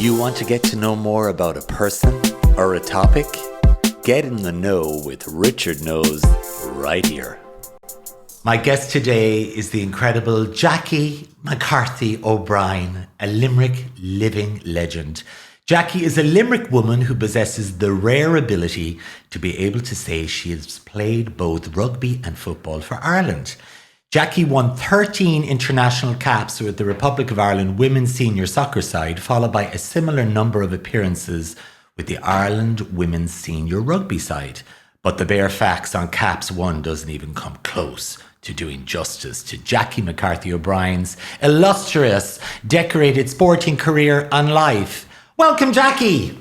you want to get to know more about a person or a topic? Get in the know with Richard Knows right here. My guest today is the incredible Jackie McCarthy O'Brien, a Limerick living legend. Jackie is a Limerick woman who possesses the rare ability to be able to say she has played both rugby and football for Ireland. Jackie won 13 international caps with the Republic of Ireland women's senior soccer side, followed by a similar number of appearances with the Ireland women's senior rugby side. But the bare facts on caps won doesn't even come close to doing justice to Jackie McCarthy O'Brien's illustrious, decorated sporting career and life. Welcome, Jackie.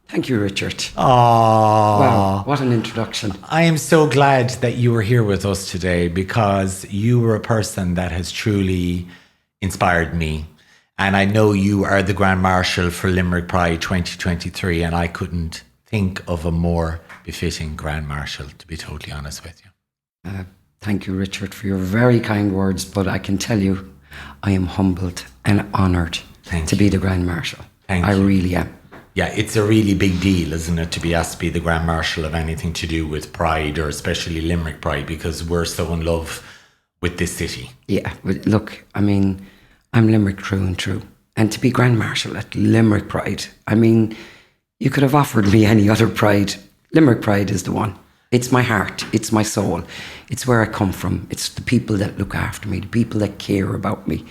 Thank you, Richard. Aww. Wow, what an introduction. I am so glad that you were here with us today because you were a person that has truly inspired me. And I know you are the Grand Marshal for Limerick Pride 2023, and I couldn't think of a more befitting Grand Marshal, to be totally honest with you. Thank you, Richard, for your very kind words, but I can tell you, I am humbled and honoured to be the Grand Marshal. I really am. Yeah, it's a really big deal, isn't it, to be asked to be the Grand Marshal of anything to do with Pride, or especially Limerick Pride, because we're so in love with this city. Yeah, but look, I mean, I'm Limerick through and through. And to be Grand Marshal at Limerick Pride, I mean, you could have offered me any other pride. Limerick Pride is the one. It's my heart. It's my soul. It's where I come from. It's the people that look after me, the people that care about me.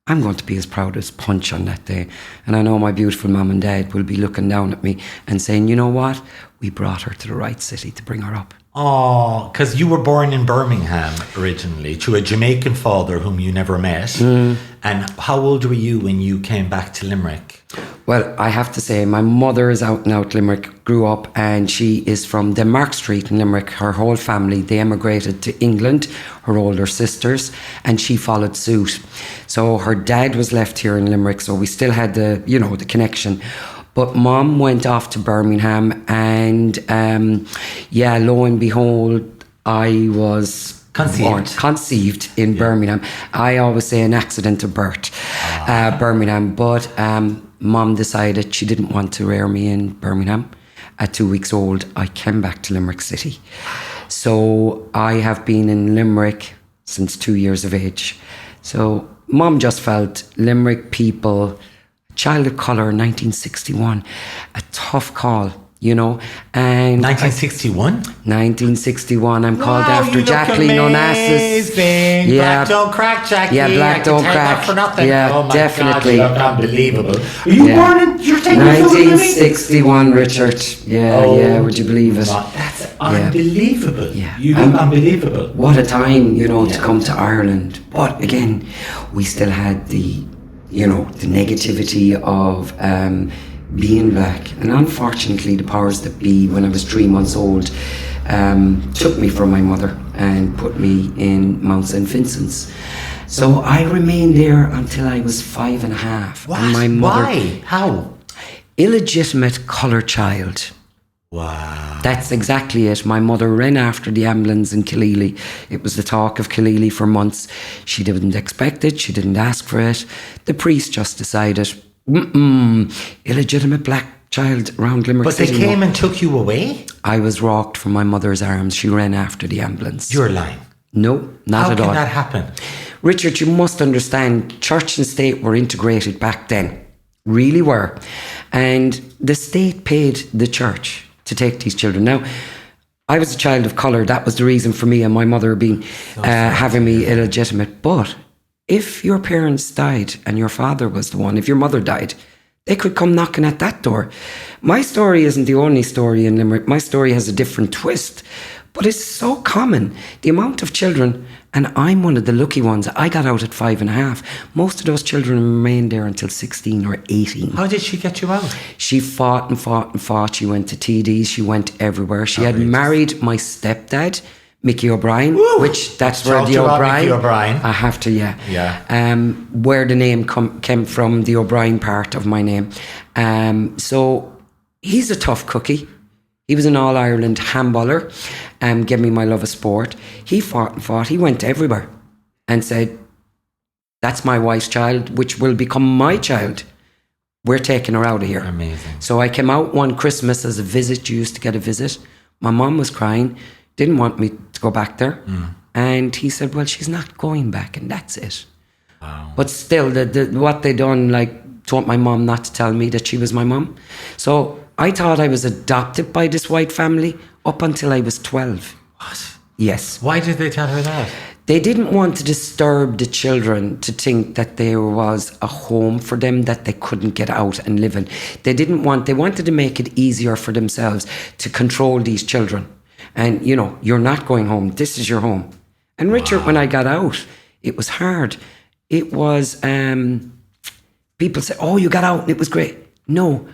I'm going to be as proud as Punch on that day. And I know my beautiful mum and dad will be looking down at me and saying, you know what? We brought her to the right city to bring her up. Oh, because you were born in Birmingham originally to a Jamaican father whom you never met. And how old were you when you came back to Limerick? Well, I have to say, my mother is out and out Limerick, grew up, and she is from Denmark Street in Limerick. Her whole family, they emigrated to England, her older sisters, and she followed suit. So her dad was left here in Limerick, so we still had the connection. But Mom went off to Birmingham, and lo and behold, I was conceived in Birmingham. I always say an accident of birth, Birmingham. But Mom decided she didn't want to rear me in Birmingham. At 2 weeks old, I came back to Limerick City. So I have been in Limerick since 2 years of age. So Mom just felt Limerick people, child of colour, 1961, a tough call, you know. And 1961? 1961. I'm called after Jacqueline Onassis. Yeah. Black don't crack, Jackie. Yeah, black don't crack. For nothing. Yeah, oh my definitely. God, unbelievable. Are you born in? You're taking 1961, Richard. Yeah. Would you believe it? That's unbelievable. Yeah. You look unbelievable. What a time, to come to Ireland. But again, we still had the negativity of being black. And unfortunately, the powers that be, when I was 3 months old, took me from my mother and put me in Mount St. Vincent's. So I remained there until I was 5.5. What? And my mother, why? How? Illegitimate colour child. Wow. That's exactly it. My mother ran after the ambulance in Killeely. It was the talk of Killeely for months. She didn't expect it. She didn't ask for it. The priest just decided, illegitimate black child around Limerick But they City. came and took you away? I was rocked from my mother's arms. She ran after the ambulance. You're lying. No, not at all. How can that happen? Richard, you must understand, church and state were integrated back then. Really were. And the state paid the church to take these children. Now, I was a child of colour. That was the reason for me and my mother being having me illegitimate. But if your parents died and your father was the one, if your mother died, they could come knocking at that door. My story isn't the only story in Limerick. My story has a different twist. But it's so common, the amount of children, and I'm one of the lucky ones. I got out at 5.5. Most of those children remained there until 16 or 18. How did she get you out? She fought and fought and fought. She went to TDs. She went everywhere. She had married my stepdad, Mickey O'Brien, which that's where the Mickey O'Brien. I have to, yeah. Yeah. Where the name came from, the O'Brien part of my name. So he's a tough cookie. He was an All-Ireland handballer, gave me my love of sport. He fought and fought. He went everywhere and said, that's my wife's child, which will become my child. We're taking her out of here. Amazing. So I came out one Christmas as a visit. You used to get a visit. My mum was crying, didn't want me to go back there. And he said, well, she's not going back, and that's it. Wow. But still, what they done, like, told my mum not to tell me that she was my mum. So I thought I was adopted by this white family up until I was 12. What? Yes. Why did they tell her that? They didn't want to disturb the children to think that there was a home for them that they couldn't get out and live in. They wanted to make it easier for themselves to control these children. And, you know, you're not going home. This is your home. And Richard, when I got out, it was hard. It was, people say, oh, you got out and it was great. No,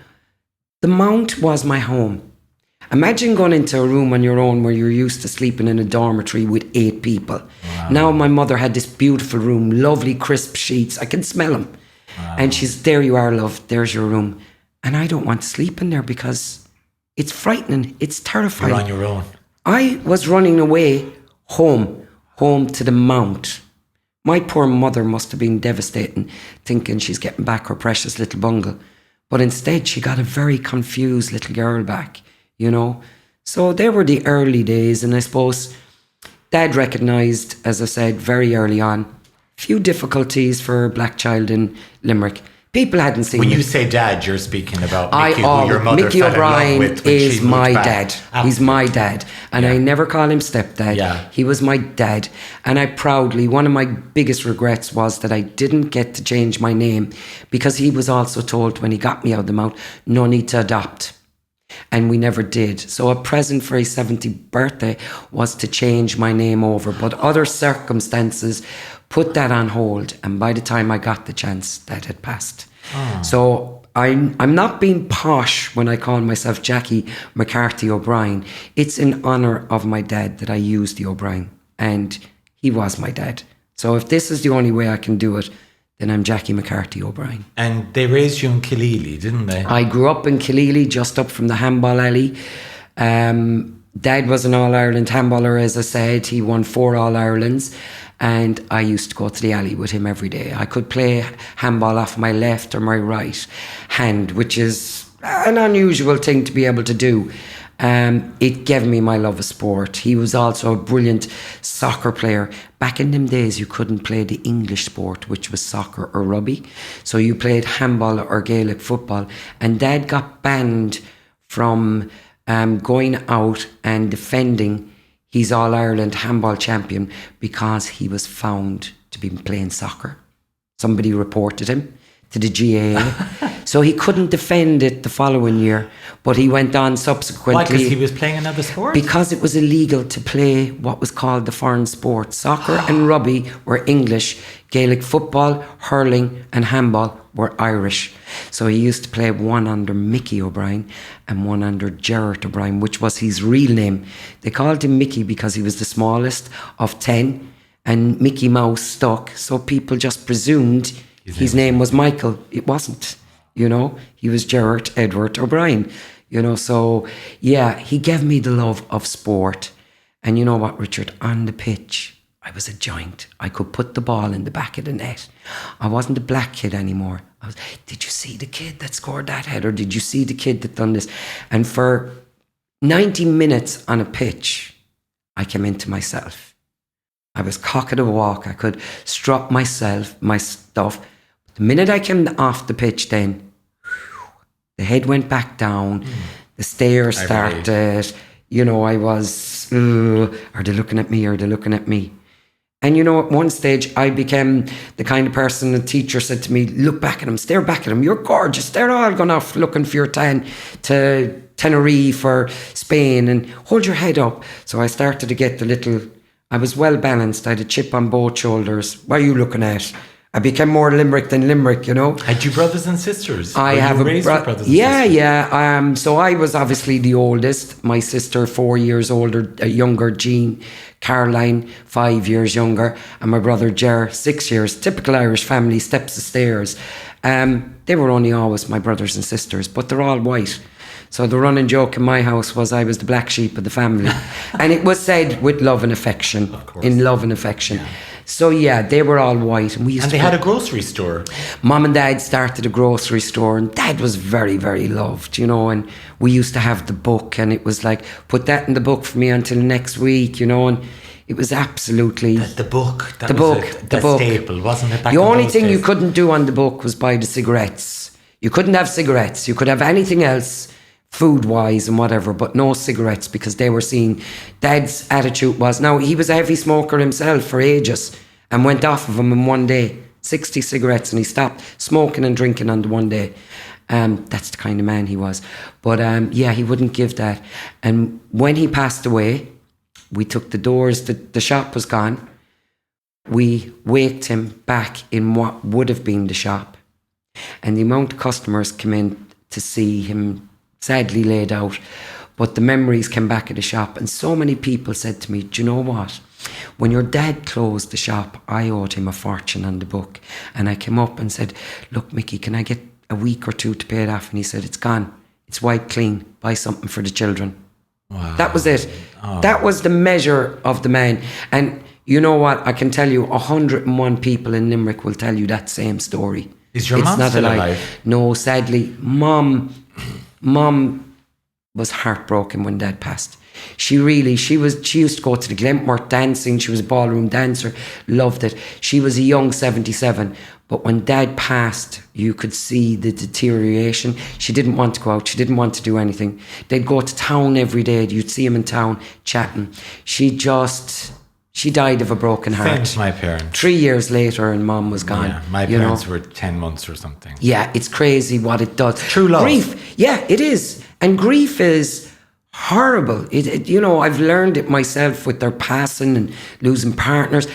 the Mount was my home. Imagine going into a room on your own where you're used to sleeping in a dormitory with 8 people. Wow. Now my mother had this beautiful room, lovely crisp sheets. I can smell them. Wow. And she's, there you are, love. There's your room. And I don't want to sleep in there because it's frightening. It's terrifying. You're on your own. I was running away home to the Mount. My poor mother must have been devastating, thinking she's getting back her precious little bungle. But instead, she got a very confused little girl back. You know, so they were the early days, and I suppose Dad recognised, as I said, very early on, a few difficulties for a black child in Limerick. People hadn't seen When it. you say dad, you're speaking about Mickey, who your mother Mickey fell O'Brien in love with when is she moved my back. dad. He's my dad. And I never call him stepdad. Yeah. He was my dad. And I proudly, one of my biggest regrets was that I didn't get to change my name, because he was also told when he got me out of the Mount, no need to adopt. And we never did. So a present for his 70th birthday was to change my name over. But other circumstances put that on hold. And by the time I got the chance, that had passed. Oh. So I'm not being posh when I call myself Jackie McCarthy O'Brien. It's in honour of my dad that I use the O'Brien. And he was my dad. So if this is the only way I can do it, then I'm Jackie McCarthy O'Brien. And they raised you in Killeely, didn't they? I grew up in Killeely, just up from the handball alley. Dad was an All-Ireland handballer, as I said. He won 4 All-Irelands. And I used to go to the alley with him every day. I could play handball off my left or my right hand, which is an unusual thing to be able to do. It gave me my love of sport. He was also a brilliant soccer player. Back in them days, you couldn't play the English sport, which was soccer or rugby. So you played handball or Gaelic football. And Dad got banned from going out and defending his All-Ireland handball champion because he was found to be playing soccer. Somebody reported him to the GAA. So he couldn't defend it the following year, but he went on subsequently. Why? Because he was playing another sport? Because it was illegal to play what was called the foreign sports. Soccer and rugby were English. Gaelic football, hurling and handball were Irish. So he used to play one under Mickey O'Brien and one under Gerard O'Brien, which was his real name. They called him Mickey because he was the smallest of 10 and Mickey Mouse stuck. So people just presumed his name was Michael. It wasn't, you know. He was Gerard Edward O'Brien, you know. So, yeah, he gave me the love of sport. And you know what, Richard? On the pitch, I was a giant. I could put the ball in the back of the net. I wasn't a black kid anymore. Did you see the kid that scored that header? Did you see the kid that done this? And for 90 minutes on a pitch, I came into myself. I was cock of the walk. I could strut myself, my stuff. The minute I came off the pitch then, the head went back down, the stairs started, you know, I was, are they looking at me? Are they looking at me? And you know, at one stage, I became the kind of person, the teacher said to me, look back at him, stare back at him, you're gorgeous. They're all going off looking for your tan to Tenerife or Spain, and hold your head up. So I started to get the little, I was well balanced. I had a chip on both shoulders. What are you looking at? I became more Limerick than Limerick, you know. Had you brothers and sisters? I have a brother. Yeah. So I was obviously the oldest. My sister, 4 years older, younger, Jean. Caroline, 5 years younger. And my brother, Ger, 6 years. Typical Irish family, steps the stairs. They were only always my brothers and sisters, but they're all white. So the running joke in my house was I was the black sheep of the family. And it was said with love and affection. Of course. In love and affection. Yeah. So yeah, they were all white. And they had a grocery store. Mum and Dad started a grocery store, and Dad was very, very loved, you know, and we used to have the book, and it was like, put that in the book for me until next week, you know, and it was absolutely... The book. The book. Staple, wasn't it? The only thing you couldn't do on the book was buy the cigarettes. You couldn't have cigarettes. You could have anything else, food-wise and whatever, but no cigarettes, because they were seeing... Dad's attitude was... Now, he was a heavy smoker himself for ages and went off of them in one day. 60 cigarettes, and he stopped smoking and drinking on the one day. That's the kind of man he was. But yeah, he wouldn't give that. And when he passed away... We took the doors, the shop was gone. We waked him back in what would have been the shop. And the amount of customers came in to see him sadly laid out. But the memories came back at the shop. And so many people said to me, do you know what? When your dad closed the shop, I owed him a fortune on the book. And I came up and said, look, Mickey, can I get a week or two to pay it off? And he said, it's gone. It's wiped clean. Buy something for the children. Wow. That was it. Oh. That was the measure of the man. And you know what? I can tell you 101 people in Limerick will tell you that same story. Is your mum still alive? No, sadly. Mum was heartbroken when Dad passed. She used to go to the Glentworth dancing. She was a ballroom dancer, loved it. She was a young 77. But when Dad passed, you could see the deterioration. She didn't want to go out. She didn't want to do anything. They'd go to town every day. You'd see him in town chatting. She died of a broken heart. Same as my parents. 3 years later, and Mum was gone. Yeah, my parents were 10 months or something. Yeah, it's crazy what it does. True love. Grief, yeah, it is. And grief is horrible. You know, I've learned it myself with their passing and losing partners.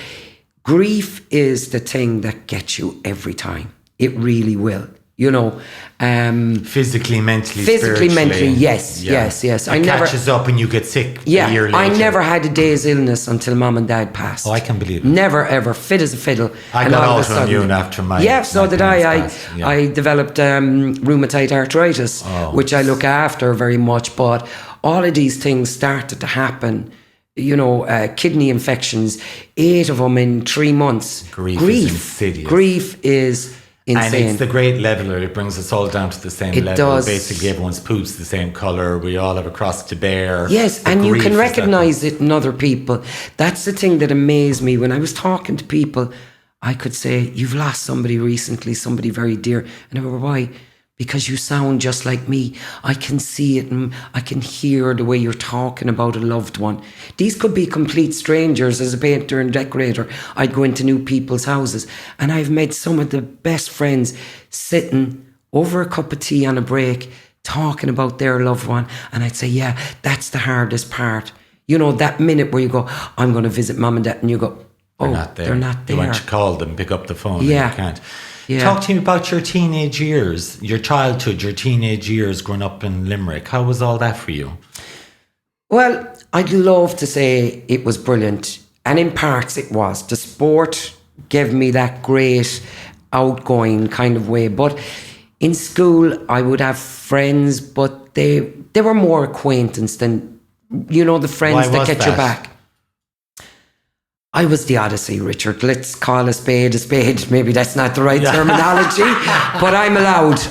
Grief is the thing that gets you every time. It really will. You know, physically, mentally, yes. It catches up and you get sick. Yeah, a year later. I never had a day's illness until Mum and Dad passed. Oh, I can believe it. Never ever, fit as a fiddle. I got autoimmune after my. Yeah, so did I. Yeah. I developed rheumatoid arthritis, which I look after very much. But all of these things started to happen. You know, kidney infections, 8 of them in 3 months. Grief is insidious. Grief is insane. And it's the great leveler. It brings us all down to the same level. It does. Basically, everyone's poop's the same colour. We all have a cross to bear. Yes, and you can recognise it in other people. That's the thing that amazed me. When I was talking to people, I could say, you've lost somebody recently, somebody very dear. And I go, why? Because you sound just like me. I can see it and I can hear the way you're talking about a loved one. These could be complete strangers. As a painter and decorator, I'd go into new people's houses, and I've made some of the best friends sitting over a cup of tea on a break talking about their loved one, and I'd say, yeah, that's the hardest part. You know, that minute where you go, I'm going to visit Mum and Dad, and you go, oh, they're not there. You want to call them, pick up the phone, yeah. And you can't. Yeah. Talk to me about your teenage years, your childhood, your teenage years growing up in Limerick. How was all that for you? Well, I'd love to say it was brilliant. And in parts it was. The sport gave me that great outgoing kind of way. But in school, I would have friends, but they were more acquaintance than, you know, the friends that get your back. I was the Odyssey, Richard. Let's call a spade. Maybe that's not the right terminology, but I'm allowed.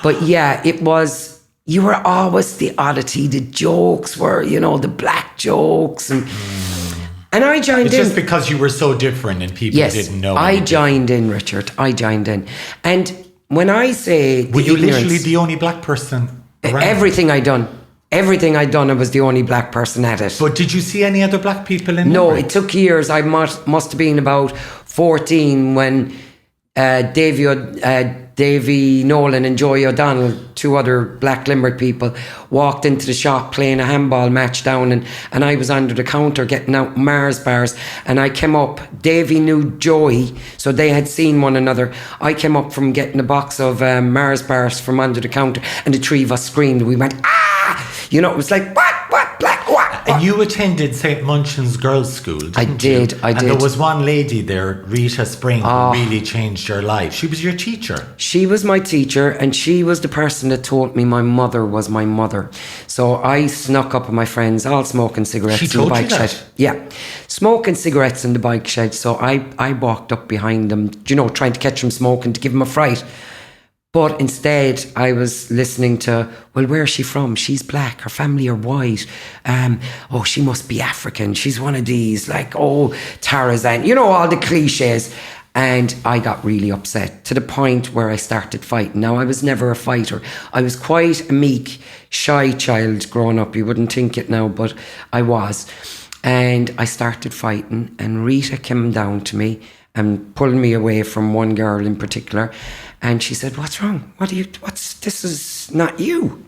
But yeah, it was, you were always the oddity. The jokes were, you know, the black jokes. And I joined in. It's just because you were so different and people didn't know. I joined in, Richard. I joined in. And when I say... Were you literally the only black person around? Everything I'd done, I was the only black person at it. But did you see any other black people in No, Limerick? it took years. I must have been about 14 when Davy Nolan and Joey O'Donnell, 2 other black Limerick people, walked into the shop playing a handball match down, and I was under the counter getting out Mars bars, and I came up. Davy knew Joey, so they had seen one another. I came up from getting a box of Mars bars from under the counter, and the 3 of us screamed. We went, ah! You know, it was like, what, black, what? And you attended St. Munchin's Girls' School, didn't I did. you? And there was one lady there, Rita Spring, who really changed your life. She was your teacher. She was my teacher, and she was the person that told me my mother was my mother. So I snuck up with my friends, all smoking cigarettes in the bike shed. Yeah, smoking cigarettes in the bike shed. So I walked up behind them, trying to catch them smoking to give them a fright. But instead, I was listening to, well, where is she from? She's black. Her family are white. She must be African. She's one of these, Tarzan. All the cliches. And I got really upset to the point where I started fighting. Now, I was never a fighter. I was quite a meek, shy child growing up. You wouldn't think it now, but I was. And I started fighting, and Rita came down to me and pulled me away from one girl in particular. And she said, "What's wrong? This is not you.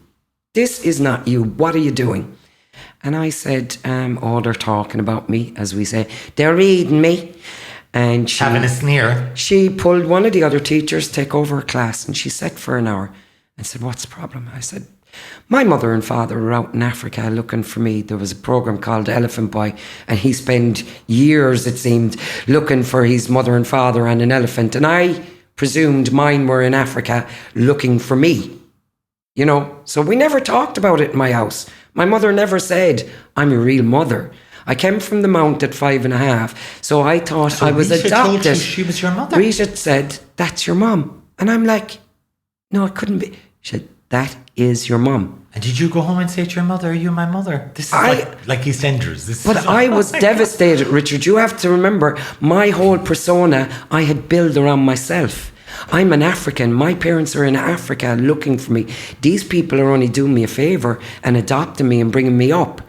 This is not you. What are you doing?" And I said, they're talking about me, as we say. They're reading me. And she, having a sneer. She pulled one of the other teachers, take over her class, and she sat for an hour and said, "What's the problem?" I said, "My mother and father were out in Africa looking for me. There was a program called Elephant Boy, and he spent years, it seemed, looking for his mother and father and an elephant. And I presumed mine were in Africa looking for me. So we never talked about it in my house. My mother never said, 'I'm a real mother.' I came from the mount at 5.5, so I thought I was Rita adopted." Told you she was your mother. Rita said, "That's your mum." And I'm like, "No, it couldn't be." She said, "That is your mum." And did you go home and say to your mother, "Are you my mother?" This is like EastEnders. But I was devastated, Richard. You have to remember, my whole persona I had built around myself. I'm an African. My parents are in Africa looking for me. These people are only doing me a favour and adopting me and bringing me up.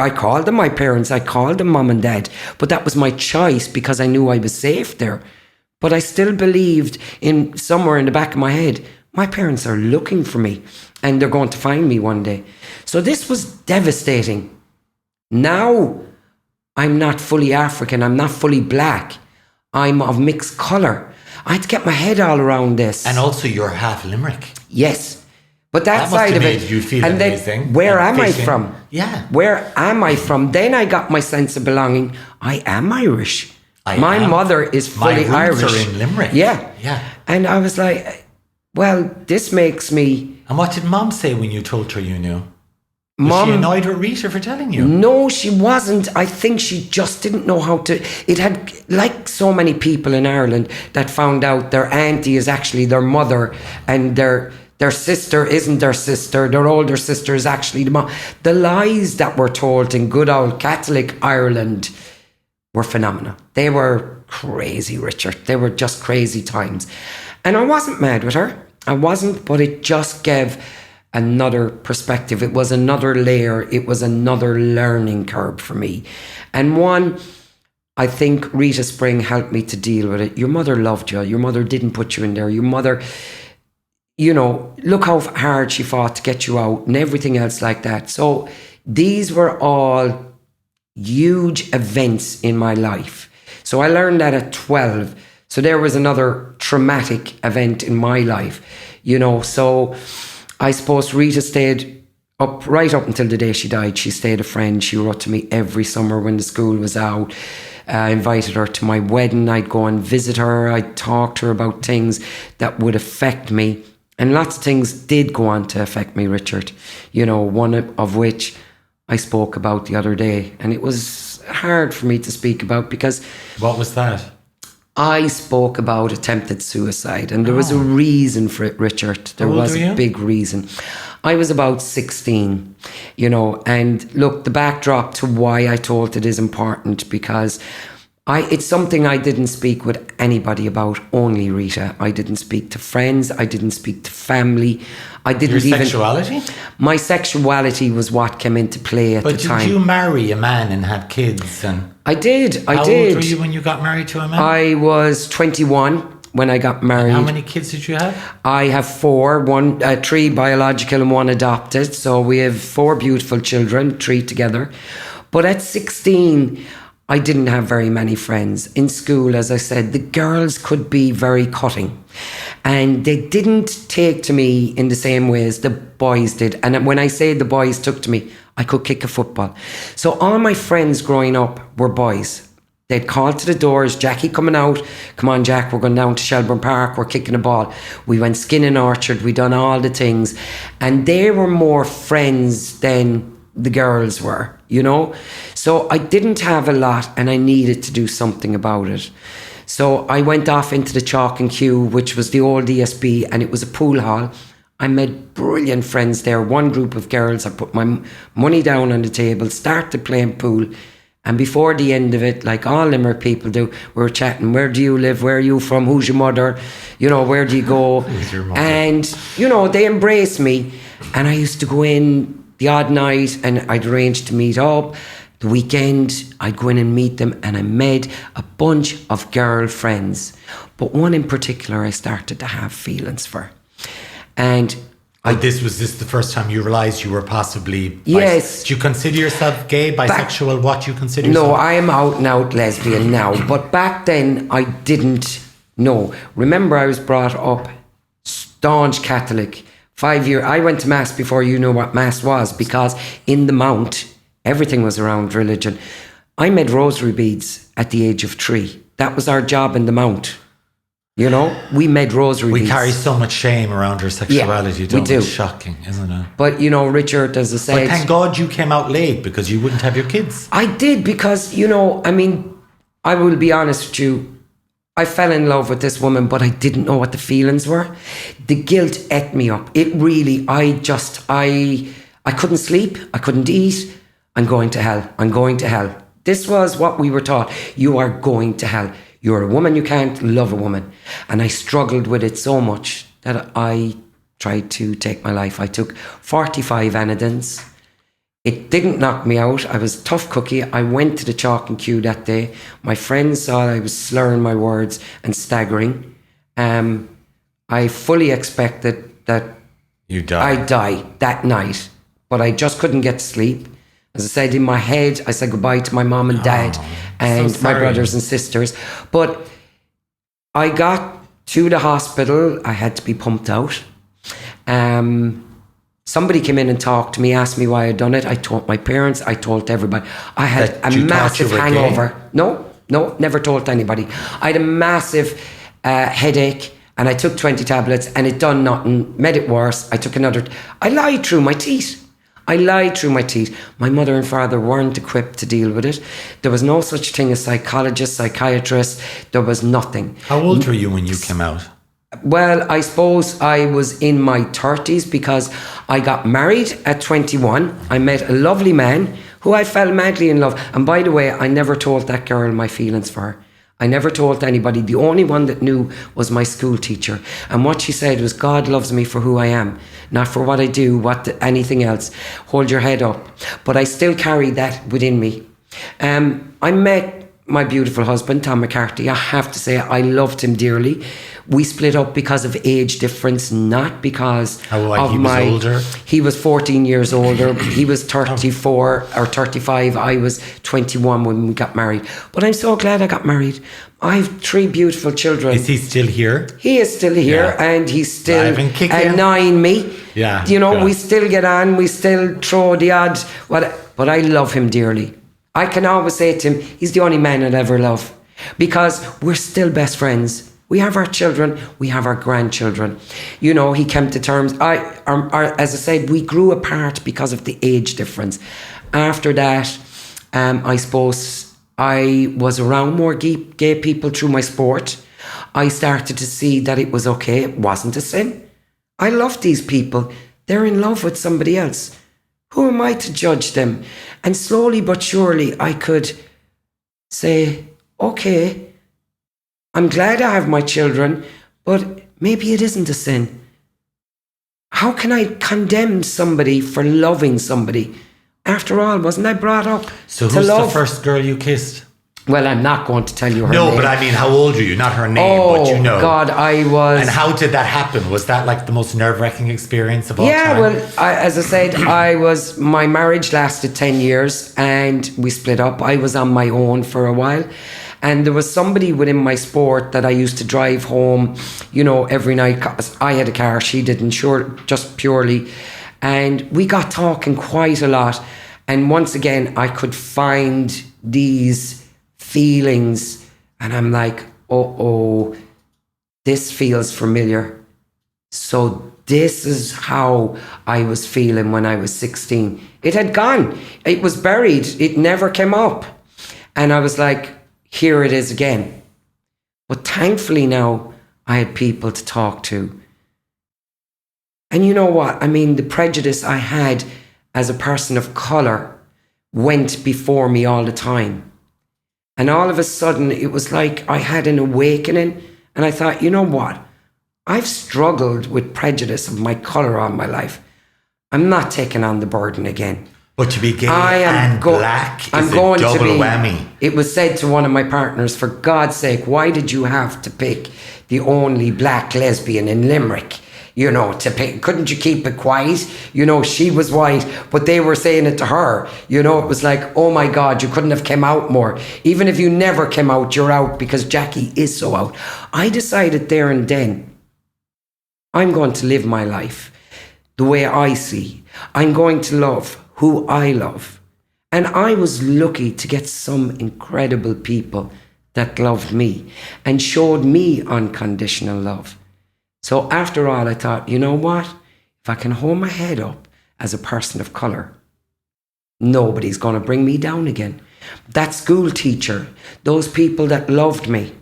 I called them my parents. I called them mum and dad. But that was my choice because I knew I was safe there. But I still believed in somewhere in the back of my head, my parents are looking for me and they're going to find me one day. So this was devastating. Now I'm not fully African. I'm not fully black. I'm of mixed colour. I had to get my head all around this. And also you're half Limerick. Yes. But that side of it. You feel and amazing. Then, where am I from? Yeah. Where am I from? Then I got my sense of belonging. I am Irish. My mother is fully Irish. My roots are in Limerick. Yeah. Yeah. And I was like, well, this makes me... And what did Mom say when you told her you knew? Was she annoyed with Rita for telling you? No, she wasn't. I think she just didn't know how to... It had, like so many people in Ireland that found out their auntie is actually their mother and their sister isn't their sister, their older sister is actually the mom. The lies that were told in good old Catholic Ireland were phenomenal. They were crazy, Richard. They were just crazy times. And I wasn't mad with her. I wasn't, but it just gave another perspective. It was another layer. It was another learning curve for me. And one, I think Rita Spring helped me to deal with it. Your mother loved you. Your mother didn't put you in there. Your mother... look how hard she fought to get you out and everything else like that. So these were all huge events in my life. So I learned that at 12. So there was another traumatic event in my life, So I suppose Rita stayed right up until the day she died. She stayed a friend. She wrote to me every summer when the school was out. I invited her to my wedding. I'd go and visit her. I'd talk to her about things that would affect me. And lots of things did go on to affect me, Richard. One of which I spoke about the other day. And it was hard for me to speak about because... What was that? I spoke about attempted suicide. And there was a reason for it, Richard. There was a big reason. I was about 16, And look, the backdrop to why I told it is important because... it's something I didn't speak with anybody about, only Rita. I didn't speak to friends. I didn't speak to family. I didn't Your sexuality? My sexuality was what came into play at the time. But did you marry a man and have kids? I did. How old were you when you got married to a man? I was 21 when I got married. And how many kids did you have? I have 4, 3 biological and 1 adopted. So we have 4 beautiful children, 3 together. But at 16... I didn't have very many friends. In school, as I said, the girls could be very cutting. And they didn't take to me in the same way as the boys did. And when I say the boys took to me, I could kick a football. So all my friends growing up were boys. They'd call to the doors, Jackie coming out. Come on, Jack, we're going down to Shelburne Park. We're kicking a ball. We went skinning orchard. We done all the things. And they were more friends than the girls were, you know. So I didn't have a lot and I needed to do something about it. So I went off into the Chalk and Q, which was the old ESB, and it was a pool hall. I made brilliant friends there. One group of girls, I put my money down on the table, started playing pool. And before the end of it, like all Limerick people do, we were chatting, where do you live? Where are you from? Who's your mother? You know, where do you go? Who's your mother? And, you know, they embraced me. And I used to go in the odd night and I'd arrange to meet up. The weekend, I'd go in and meet them, and I made a bunch of girl friends. But one in particular I started to have feelings for. And was this the first time you realised you were possibly... Yes. Do you consider yourself gay, bisexual? What do you consider yourself? No, I am out and out lesbian now. But back then, I didn't know. Remember, I was brought up staunch Catholic. 5 years. I went to Mass before you knew what Mass was, because in the Mount, everything was around religion. I made rosary beads at the age of 3. That was our job in the Mount. You know, we made rosary beads. We carry so much shame around our sexuality, don't we? Do. It's shocking, isn't it? But, you know, Richard, as I said... But thank God you came out late, because you wouldn't have your kids. I did, because, you know, I mean, I will be honest with you, I fell in love with this woman, but I didn't know what the feelings were. The guilt ate me up. It really, I couldn't sleep. I couldn't eat. I'm going to hell. I'm going to hell. This was what we were taught. You are going to hell. You're a woman, you can't love a woman. And I struggled with it so much that I tried to take my life. I took 45 Anadins. It didn't knock me out. I was a tough cookie. I went to the Chalk and Q that day. My friends saw I was slurring my words and staggering. I fully expected that I'd die that night, but I just couldn't get to sleep. As I said, in my head, I said goodbye to my mom and dad and my brothers and sisters. But I got to the hospital. I had to be pumped out. Somebody came in and talked to me, asked me why I'd done it. I told my parents, I told everybody. I had a massive hangover. Gay? No, never told anybody. I had a massive headache, and I took 20 tablets, and it done nothing, made it worse. I took another. I lied through my teeth. My mother and father weren't equipped to deal with it. There was no such thing as psychologists, psychiatrists. There was nothing. How old were you when you came out? Well, I suppose I was in my 30s, because I got married at 21. I met a lovely man who I fell madly in love. And by the way, I never told that girl my feelings for her. I never told anybody. The only one that knew was my school teacher. And what she said was, God loves me for who I am, not for what I do, anything else. Hold your head up. But I still carry that within me. I met my beautiful husband, Tom McCarthy. I have to say, I loved him dearly. We split up because of age difference, not because he was older? He was 14 years older. He was 34 or 35. I was 21 when we got married. But I'm so glad I got married. I have 3 beautiful children. Is he still here? He is still here, and he's still annoying me. Yeah. You know, we still get on. We still throw the odd. But I love him dearly. I can always say to him, he's the only man I'll ever love, because we're still best friends. We have our children, we have our grandchildren. You know, he came to terms. As I said, we grew apart because of the age difference. After that, I suppose I was around more gay people through my sport. I started to see that it was okay. It wasn't a sin. I love these people. They're in love with somebody else. Who am I to judge them? And slowly but surely, I could say, okay, I'm glad I have my children, but maybe it isn't a sin. How can I condemn somebody for loving somebody? After all, wasn't I brought up So to who's love? the first girl you kissed? Well, I'm not going to tell you her name. No, but I mean, how old are you? Not her name, but you know. Oh, God, I was... And how did that happen? Was that like the most nerve-wracking experience of all time? Yeah, well, as I said, my marriage lasted 10 years and we split up. I was on my own for a while. And there was somebody within my sport that I used to drive home, you know, every night. 'Cause I had a car, she didn't, just purely. And we got talking quite a lot. And once again, I could find these feelings, and I'm like, oh, this feels familiar. So this is how I was feeling when I was 16. It had gone. It was buried. It never came up. And I was like, here it is again. But thankfully now I had people to talk to. And you know what? I mean, the prejudice I had as a person of colour went before me all the time. And all of a sudden, it was like I had an awakening. And I thought, you know what? I've struggled with prejudice of my colour all my life. I'm not taking on the burden again. But to be gay and black is a double whammy. It was said to one of my partners, for God's sake, why did you have to pick the only black lesbian in Limerick? You know, to pick, couldn't you keep it quiet? You know, she was white, but they were saying it to her. You know, it was like, oh my God, you couldn't have come out more. Even if you never came out, you're out because Jackie is so out. I decided there and then, I'm going to live my life the way I see. I'm going to love who I love. And I was lucky to get some incredible people that loved me and showed me unconditional love. So after all, I thought, you know what? If I can hold my head up as a person of colour, nobody's going to bring me down again. That school teacher, those people that loved me,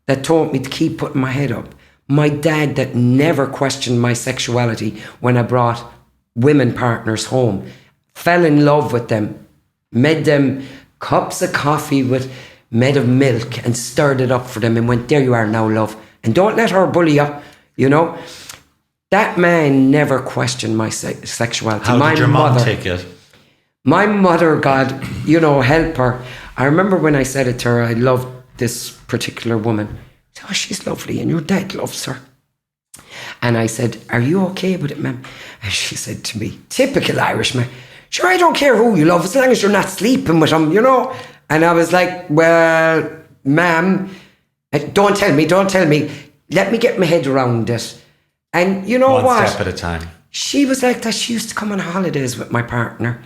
that taught me to keep putting my head up, my dad that never questioned my sexuality when I brought women partners home, fell in love with them, made them cups of coffee made of milk and stirred it up for them and went, there you are now, love. And don't let her bully you, you know. That man never questioned my sexuality. How did your mom take it? My mother, God, you know, help her. I remember when I said it to her, I loved this particular woman. Oh, she's lovely and your dad loves her. And I said, are you okay with it, ma'am? And she said to me, typical Irishman, sure, I don't care who you love as long as you're not sleeping with him, you know. And I was like, well, ma'am, don't tell me. Let me get my head around it. And you know what? One step at a time. She was like that. She used to come on holidays with my partner.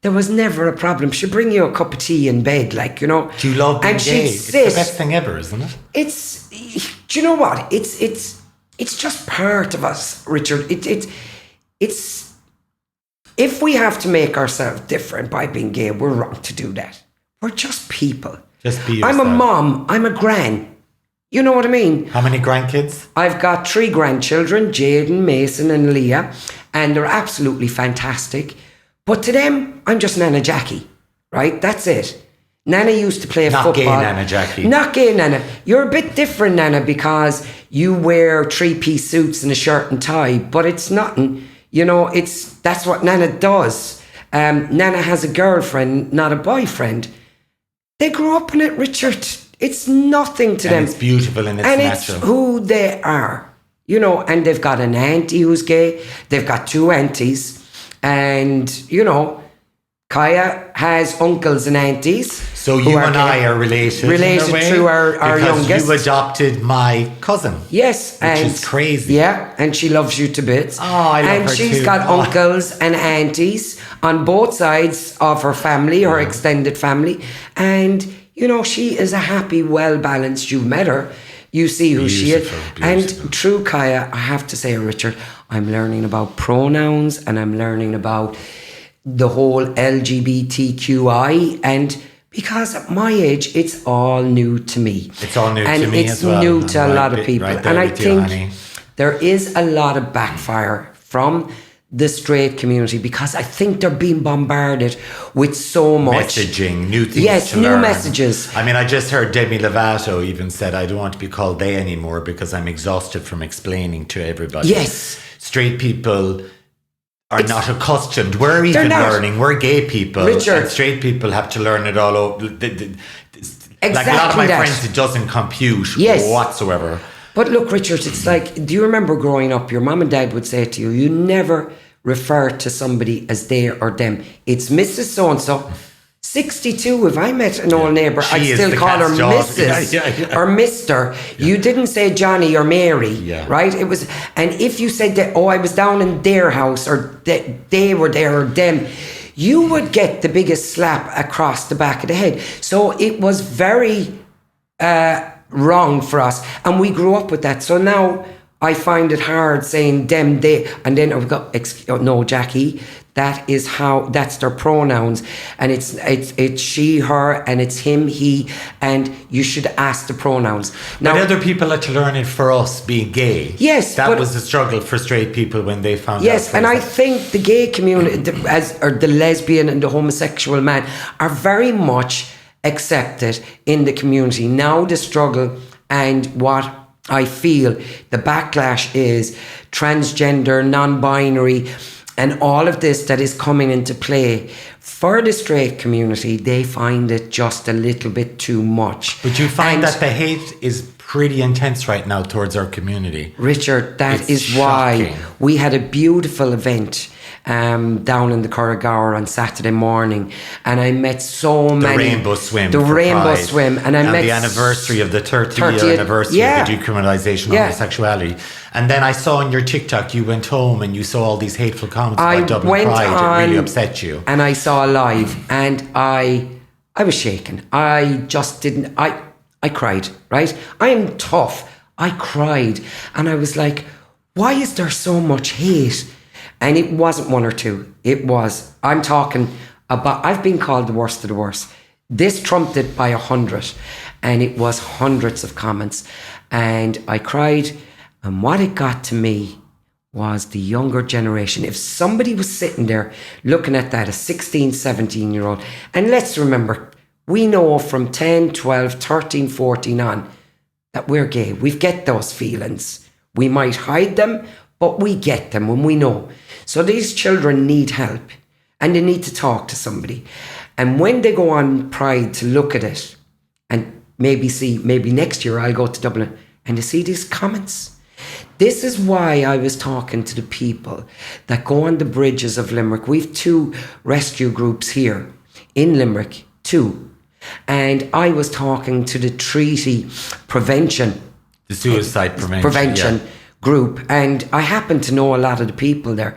There was never a problem. She'd bring you a cup of tea in bed, like, you know. Do you love being gay? It's the best thing ever, isn't it? It's, do you know what? It's just part of us, Richard. It's, if we have to make ourselves different by being gay, we're wrong to do that. We're just people. Just be yourself. I'm a mom. I'm a gran. You know what I mean? How many grandkids? I've got 3 grandchildren, Jaden, Mason and Leah, and they're absolutely fantastic. But to them, I'm just Nana Jackie, right? That's it. Nana used to play football. Not gay Nana Jackie. Not gay Nana. You're a bit different, Nana, because you wear 3-piece suits and a shirt and tie, but it's nothing. You know, that's what Nana does. Nana has a girlfriend, not a boyfriend. They grew up in it, Richard. It's nothing to them. It's beautiful and it's natural. It's who they are. You know, and they've got an auntie who's gay. They've got 2 aunties. And, you know, Kaya has uncles and aunties. So you and I are related through our youngest. Because you adopted my cousin. Yes. Which is crazy. Yeah, and she loves you to bits. Oh, I love her too. And she's got uncles and aunties on both sides of her family, her extended family. And, you know, she is a happy, well-balanced. You've met her. You see who she is. And through Kaya, I have to say, Richard, I'm learning about pronouns and I'm learning about the whole LGBTQI. And because at my age, it's all new to me. It's all new to me as well. And it's new to a lot of people. Right and I think there is a lot of backfire from the straight community because I think they're being bombarded with so much messaging, new things. Yes, to new learn. Messages. I mean, I just heard Demi Lovato even said, I don't want to be called they anymore because I'm exhausted from explaining to everybody. Yes. Straight people are not accustomed. We're even learning. We're gay people. Richard. And straight people have to learn it all over. Exactly like a lot of my friends, it doesn't compute whatsoever. But look, Richard, it's like, do you remember growing up, your mum and dad would say to you, you never refer to somebody as they or them. It's Mrs. So-and-so. 62, if I met an old neighbour, I'd still call her Mrs. or Mr. Yeah. You didn't say Johnny or Mary, right? It was, and if you said that, oh, I was down in their house or they were there or them, you would get the biggest slap across the back of the head. So it was very wrong for us, and we grew up with that. So now I find it hard saying them, they, and then I've got, no, Jackie, that's their pronouns, and it's she, her, and it's him, he, and you should ask the pronouns. Now, but other people had to learn it for us being gay. Yes, that was the struggle for straight people when they found out. Yes, and I think the gay community, or the lesbian and the homosexual man, are very much accepted in the community. Now the struggle and what I feel the backlash is transgender, non-binary, and all of this that is coming into play. For the straight community, they find it just a little bit too much. But you find that the hate is pretty intense right now towards our community. Richard, that is shocking. Why we had a beautiful event down in the Corrigower on Saturday morning, and I met so many. The Rainbow Swim. And I met the anniversary of the 30th anniversary of the decriminalisation of homosexuality. And then I saw on your TikTok, you went home and you saw all these hateful comments about Dublin Pride. It really upset you. And I saw live, and I was shaken. I just didn't. I cried. Right? I am tough. I cried, and I was like, why is there so much hate? And it wasn't one or two. It was, I'm talking about, I've been called the worst of the worst. This trumped it by 100. And it was hundreds of comments. And I cried. And what it got to me was the younger generation. If somebody was sitting there looking at that, a 16, 17-year-old, and let's remember, we know from 10, 12, 13, 14 on that we're gay. We get those feelings. We might hide them, but we get them when we know. So these children need help, and they need to talk to somebody. And when they go on Pride to look at it, and maybe next year I'll go to Dublin, and they see these comments. This is why I was talking to the people that go on the bridges of Limerick. We've 2 rescue groups here in Limerick, 2. And I was talking to the treaty prevention. The suicide prevention. Group, and I happen to know a lot of the people there,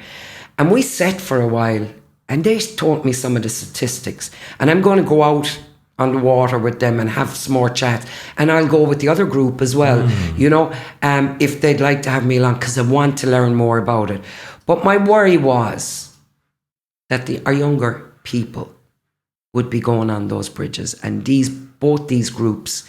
and we sat for a while, and they told me some of the statistics, and I'm going to go out on the water with them and have some more chats, and I'll go with the other group as well, if they'd like to have me along, because I want to learn more about it. But my worry was that our younger people would be going on those bridges, and both these groups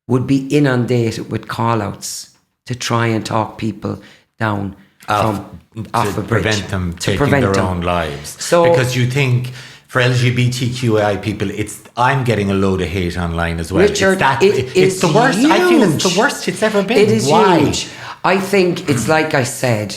would be inundated with call-outs to try and talk people down off a bridge. Prevent them taking their own lives. So, because you think for LGBTQI people, I'm getting a load of hate online as well. Richard, it's the worst. Huge. I feel it's the worst it's ever been. It is huge. I think it's like I said,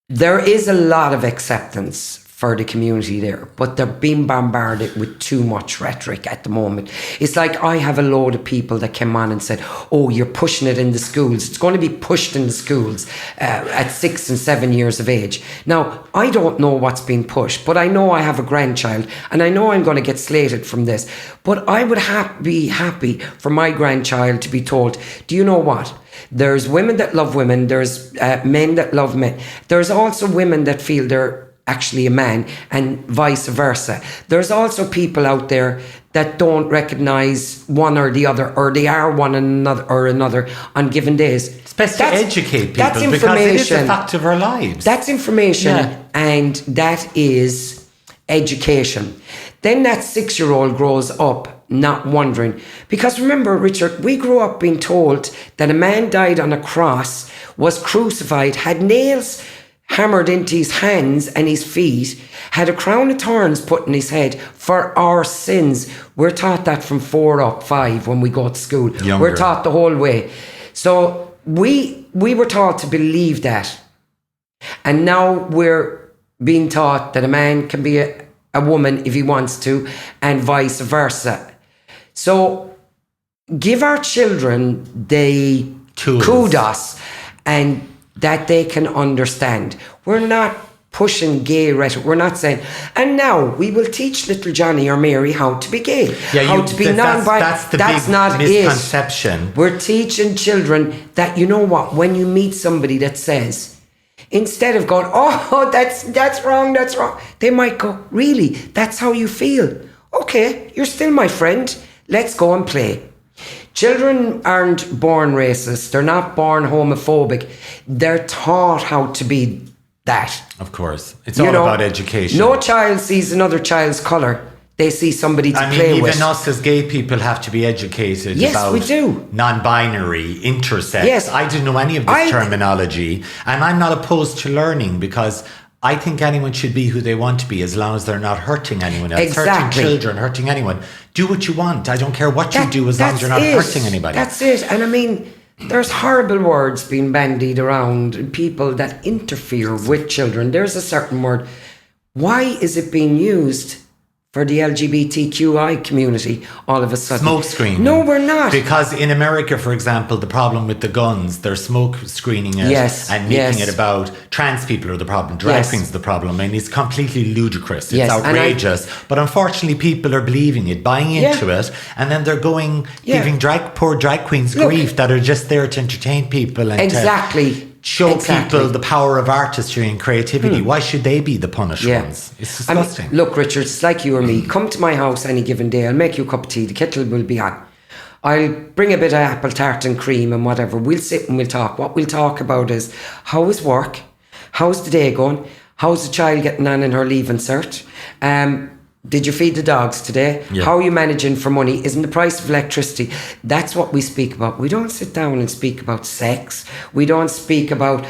there is a lot of acceptance for the community there, but they're being bombarded with too much rhetoric at the moment. It's like I have a load of people that came on and said, oh, you're pushing it in the schools. It's going to be pushed in the schools at 6 and 7 years of age. Now, I don't know what's being pushed, but I know I have a grandchild, and I know I'm going to get slated from this. But I would be happy for my grandchild to be told, do you know what? There's women that love women. There's men that love men. There's also women that feel they're actually a man, and vice versa. There's also people out there that don't recognise one or the other, or they are one another on given days. It's best to educate people, because it is a fact of our lives. That's information, and that is education. Then that 6-year-old grows up not wondering. Because remember, Richard, we grew up being told that a man died on a cross, was crucified, had nails hammered into his hands and his feet, had a crown of thorns put in his head for our sins. We're taught that from 4 up, 5 when we go to school. Younger. We're taught the whole way. So we were taught to believe that. And now we're being taught that a man can be a woman if he wants to, and vice versa. So give our children the kudos and that they can understand. We're not pushing gay rhetoric. We're not saying, and now we will teach little Johnny or Mary how to be gay, how to be non-binary. That's not misconception. We're teaching children that, you know what, when you meet somebody that says, Instead of going, oh, that's wrong, that's wrong. They might go, really? That's how you feel? Okay, you're still my friend. Let's go and play. Children aren't born racist. They're not born homophobic. They're taught how to be that. Of course. It's all about education. No child sees another child's colour. They see somebody to play with. Even us as gay people have to be educated about we do. Non-binary, intersex. Yes. I didn't know any of this terminology, and I'm not opposed to learning because I think anyone should be who they want to be as long as they're not hurting anyone else, hurting children, hurting anyone. Do what you want. I don't care what you do as long as you're not hurting anybody. That's it. And I mean, there's horrible words being bandied around, people that interfere with children. There's a certain word. Why is it being used for the LGBTQI community all of a sudden? Smoke screening. No, we're not. Because in America, for example, the problem with the guns, they're smoke screening it and making it about trans people are the problem, drag queens are the problem, and it's completely ludicrous. It's outrageous. But unfortunately, people are believing it, buying into it, and then they're going, giving poor drag queens grief that are just there to entertain people and to show people the power of artistry and creativity. Why should they be the punished ones? It's disgusting. Look, Richard, it's like you or me. Come to my house any given day. I'll make you a cup of tea. The kettle will be on. I'll bring a bit of apple tart and cream and whatever. We'll sit and we'll talk. What we'll talk about is how is work? How's the day going? How's the child getting on in her leaving cert? Did you feed the dogs today? Yeah. How are you managing for money? Isn't the price of electricity? That's what we speak about. We don't sit down and speak about sex. We don't speak about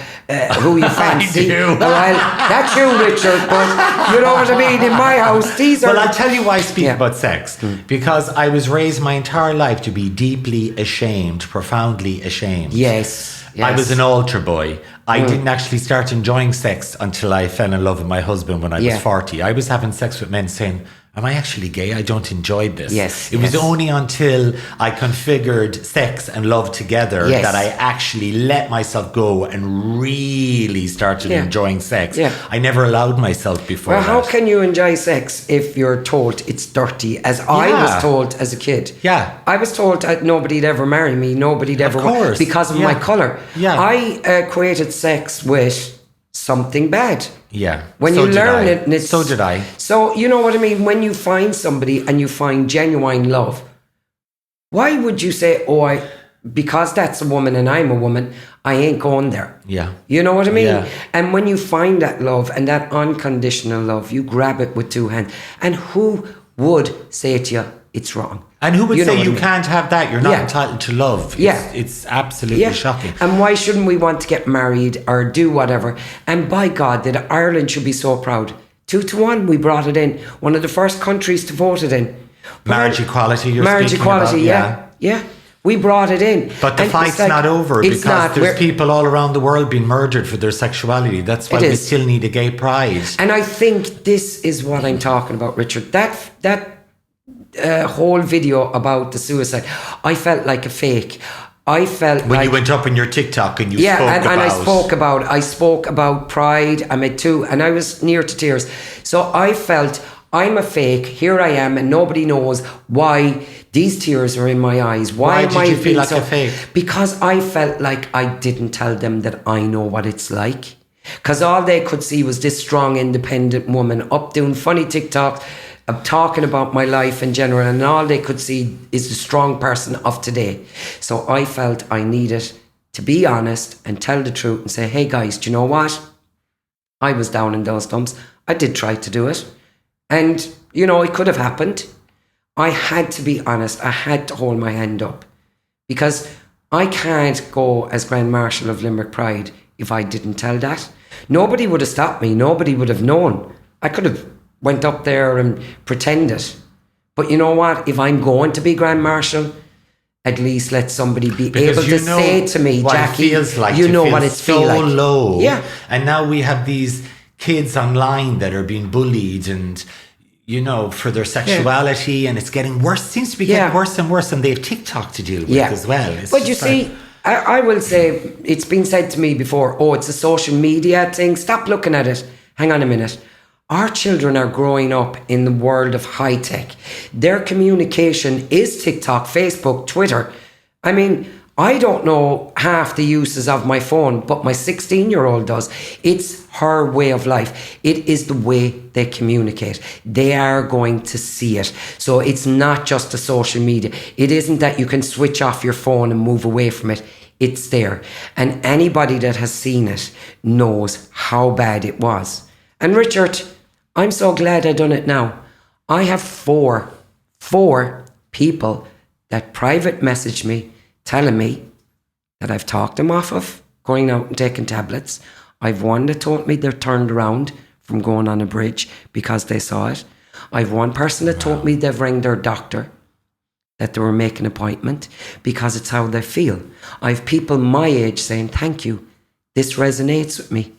who you fancy. Well, that's you, Richard, but you know what I mean? In my house, these are... Well, I'll tell you why I speak about sex. Because I was raised my entire life to be deeply ashamed, profoundly ashamed. Yes. I was an altar boy. I didn't actually start enjoying sex until I fell in love with my husband when I was 40. I was having sex with men saying, am I actually gay? I don't enjoy this. It was only until I configured sex and love together that I actually let myself go and really started enjoying sex. I never allowed myself before. Well, how can you enjoy sex if you're told it's dirty, as I was told as a kid? I was told nobody'd ever marry me, nobody'd ever because of my colour. I equated sex with something bad. When you learn it, and it's, so did I. So you know what I mean? When you find somebody and you find genuine love, why would you say, because that's a woman and I'm a woman, I ain't going there? You know what I mean? And when you find that love and that unconditional love, you grab it with two hands. And who would say to you, it's wrong? And who would say you can't have that? You're not entitled to love. It's absolutely shocking. And why shouldn't we want to get married or do whatever? And by God, that Ireland should be so proud. 2-1, we brought it in. One of the first countries to vote it in. Marriage equality, marriage equality, yeah. We brought it in. But the fight's not over because there's people all around the world being murdered for their sexuality. That's why we still need a gay pride. And I think this is what I'm talking about, Richard. That whole video about the suicide, I felt like a fake. I felt when you went up on your TikTok and I spoke about pride. I made two, and I was near to tears. So I felt I'm a fake. Here I am, and nobody knows why these tears are in my eyes. Why did you feel like a fake? Because I felt like I didn't tell them that I know what it's like. Because all they could see was this strong, independent woman up doing funny TikToks, talking about my life in general, and all they could see is the strong person of today. So I felt I needed to be honest and tell the truth and say, hey guys, do you know what? I was down in those dumps. I did try to do it. And, it could have happened. I had to be honest. I had to hold my hand up. Because I can't go as Grand Marshal of Limerick Pride if I didn't tell that. Nobody would have stopped me. Nobody would have known. I could have went up there and pretended. But you know what? If I'm going to be Grand Marshal, at least let somebody be able to say to me, Jackie, you know what it's so like. Low. And now we have these kids online that are being bullied and, for their sexuality, and it's getting worse. It seems to be getting worse and worse, and they have TikTok to deal with as well. But you see, I will say, it's been said to me before, it's a social media thing. Stop looking at it. Hang on a minute. Our children are growing up in the world of high tech. Their communication is TikTok, Facebook, Twitter. I mean, I don't know half the uses of my phone, but my 16-year-old does. It's her way of life. It is the way they communicate. They are going to see it. So it's not just the social media. It isn't that you can switch off your phone and move away from it. It's there. And anybody that has seen it knows how bad it was. And Richard, I'm so glad I done it now. I have four people that private message me telling me that I've talked them off of going out and taking tablets. I've one that told me they're turned around from going on a bridge because they saw it. I've one person that told me they've rang their doctor, that they were making an appointment because it's how they feel. I've people my age saying, thank you, this resonates with me.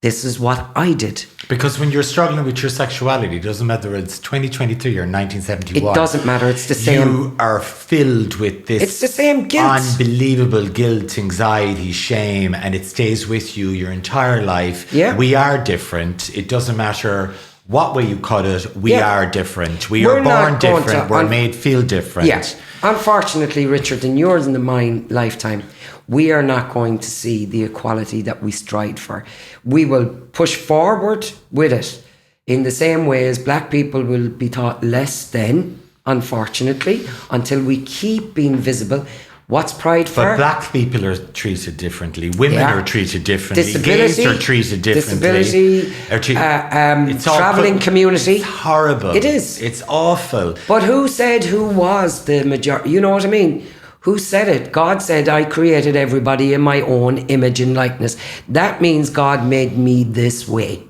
This is what I did. Because when you're struggling with your sexuality, it doesn't matter whether it's 2023 or 1971. It doesn't matter. It's the same. You are filled with this. It's the same guilt. Unbelievable guilt, anxiety, shame, and it stays with you your entire life. Yeah. We are different. It doesn't matter what way you cut it. We are different. We're born not going different. We're made feel different. Yeah. Unfortunately, Richard, in yours and in mine lifetime, we are not going to see the equality that we strive for. We will push forward with it in the same way as black people will be taught less than, unfortunately, until we keep being visible. What's pride for? But black people are treated differently. Women are treated differently. Disability, gays are treated differently. Disability, travelling community. It's horrible. It is. It's awful. But who said who was the majority? You know what I mean? Who said it? God said, I created everybody in my own image and likeness. That means God made me this way.